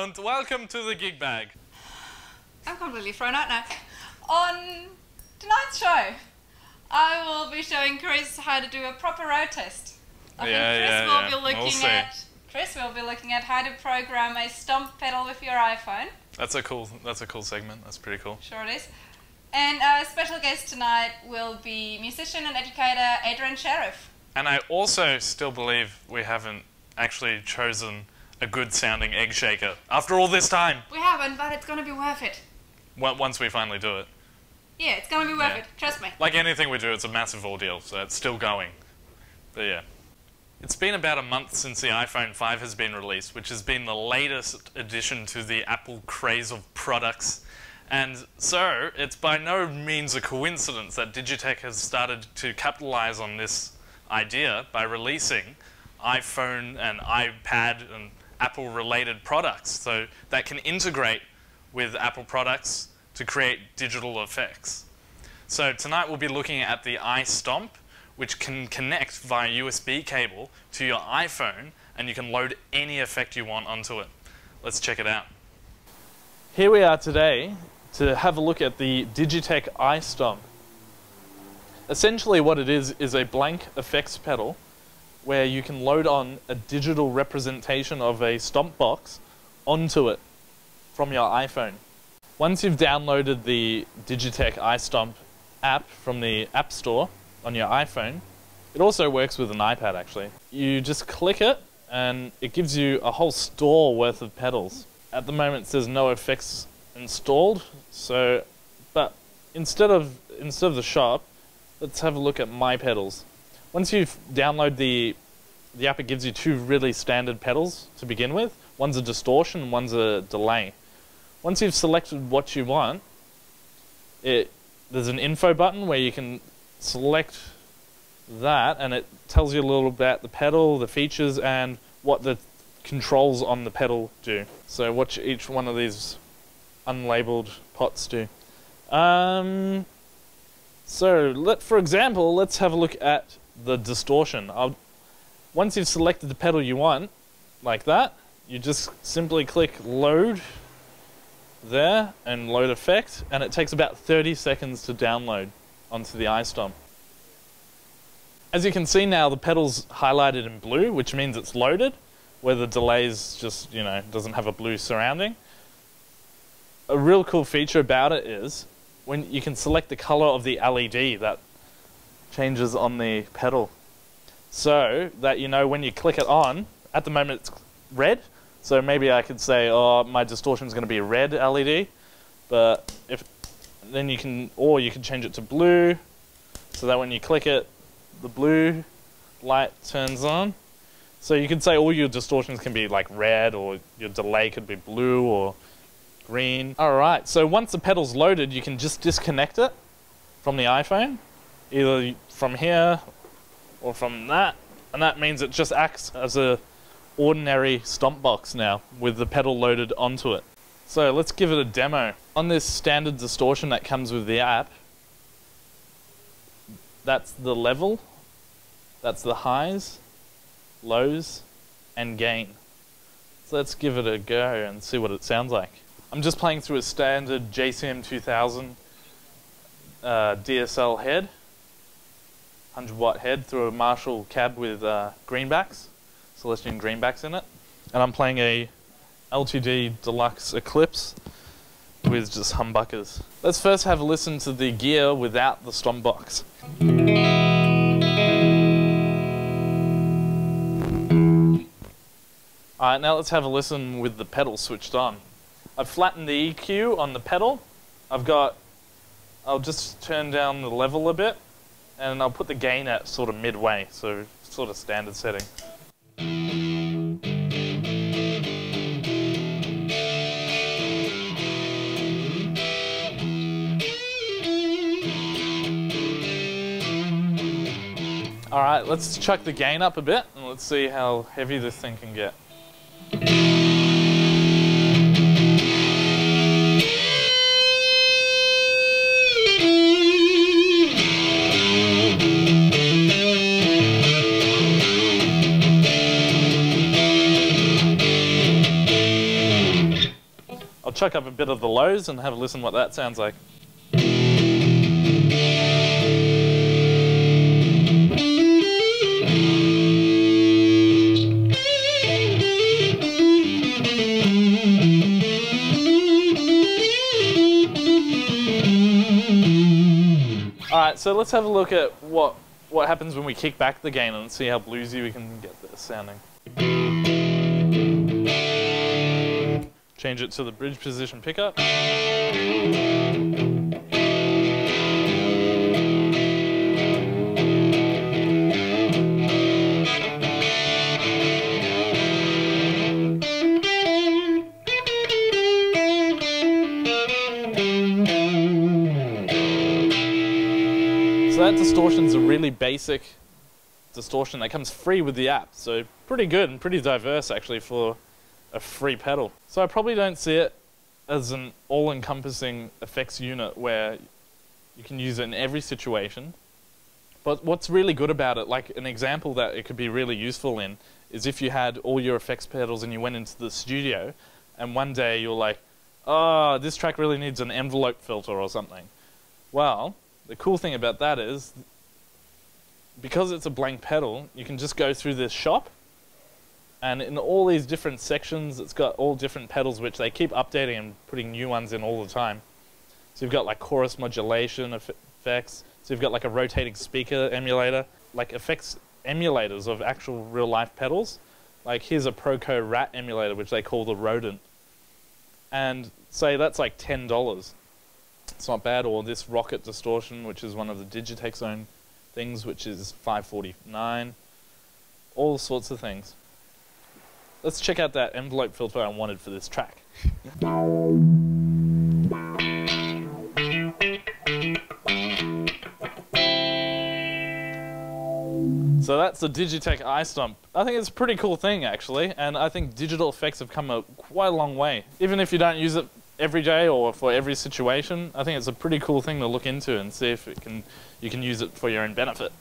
and welcome to the Gig Bag. I'm completely thrown out now. On tonight's show, I will be showing Chris how to do a proper road test. Chris will be looking at how to program a stomp pedal with your iPhone. That's a cool segment. That's pretty cool. Sure it is. And our special guest tonight will be musician and educator Adrian Sheriff. And I also still believe we haven't actually chosen a good sounding egg shaker after all this time. We haven't, but it's going to be worth it. Once we finally do it. Yeah, it's going to be worth it. Trust me. Like anything we do, it's a massive ordeal, so it's still going. But yeah. It's been about a month since the iPhone 5 has been released, which has been the latest addition to the Apple craze of products. And so, it's by no means a coincidence that Digitech has started to capitalize on this idea by releasing iPhone and iPad and Apple-related products so that can integrate with Apple products to create digital effects. So tonight we'll be looking at the iStomp, which can connect via USB cable to your iPhone, and you can load any effect you want onto it. Let's check it out. Here we are today to have a look at the Digitech iStomp. Essentially what it is a blank effects pedal where you can load on a digital representation of a stomp box onto it from your iPhone. Once you've downloaded the Digitech iStomp app from the App Store on your iPhone, it also works with an iPad actually. You just click it and it gives you a whole store worth of pedals. At the moment it says no effects installed, so but instead of the shop, let's have a look at My Pedals. Once you download the app, it gives you two really standard pedals to begin with. One's a distortion and one's a delay. Once you've selected what you want, there's an info button where you can select that and it tells you a little about the pedal, the features, and what the controls on the pedal do. So watch each one of these unlabeled pots do. For example, let's have a look at the distortion. Once you've selected the pedal you want, like that, you just simply click load there and load effect, and it takes about 30 seconds to download onto the iStomp. As you can see now, the pedal's highlighted in blue, which means it's loaded, where the delay's just, doesn't have a blue surrounding. A real cool feature about it is when you can select the color of the LED that changes on the pedal, so that when you click it on, at the moment it's red, so maybe I could say, oh, my distortion is going to be a red LED, but you can change it to blue, so that when you click it, the blue light turns on. So you could say all your distortions can be like red, or your delay could be blue or green. Alright, so once the pedal's loaded, you can just disconnect it from the iPhone, either from here or from that, and that means it just acts as a ordinary stomp box now with the pedal loaded onto it. So let's give it a demo. On this standard distortion that comes with the app, that's the level, that's the highs, lows, and gain. So let's give it a go and see what it sounds like. I'm just playing through a standard JCM 2000 DSL head, 100-watt head through a Marshall cab with greenbacks, Celestion greenbacks in it. And I'm playing a LTD Deluxe Eclipse with just humbuckers. Let's first have a listen to the gear without the stomp box. Alright, now let's have a listen with the pedal switched on. I've flattened the EQ on the pedal. I'll just turn down the level a bit, and I'll put the gain at sort of midway, so sort of standard setting. Alright, let's chuck the gain up a bit, and let's see how heavy this thing can get. chuck up a bit of the lows and have a listen what that sounds like. Alright, so let's have a look at what happens when we kick back the gain and see how bluesy we can get this sounding. Change it to the bridge position pickup. So that distortion's a really basic distortion that comes free with the app, so pretty good and pretty diverse actually for a free pedal. So I probably don't see it as an all-encompassing effects unit where you can use it in every situation. But what's really good about it, like an example that it could be really useful in, is if you had all your effects pedals and you went into the studio and one day you're like, oh, this track really needs an envelope filter or something. Well, the cool thing about that is, because it's a blank pedal, you can just go through this shop, and in all these different sections, it's got all different pedals which they keep updating and putting new ones in all the time. So you've got like chorus modulation effects, so you've got like a rotating speaker emulator, like effects emulators of actual real life pedals. Like here's a Proco Rat emulator which they call the Rodent. And say that's like $10. It's not bad. Or this Rocket Distortion, which is one of the Digitech's own things, which is $5.49. All sorts of things. Let's check out that envelope filter I wanted for this track. So that's the Digitech iStomp. I think it's a pretty cool thing actually, and I think digital effects have come quite a long way. Even if you don't use it every day or for every situation, I think it's a pretty cool thing to look into and see if you can use it for your own benefit.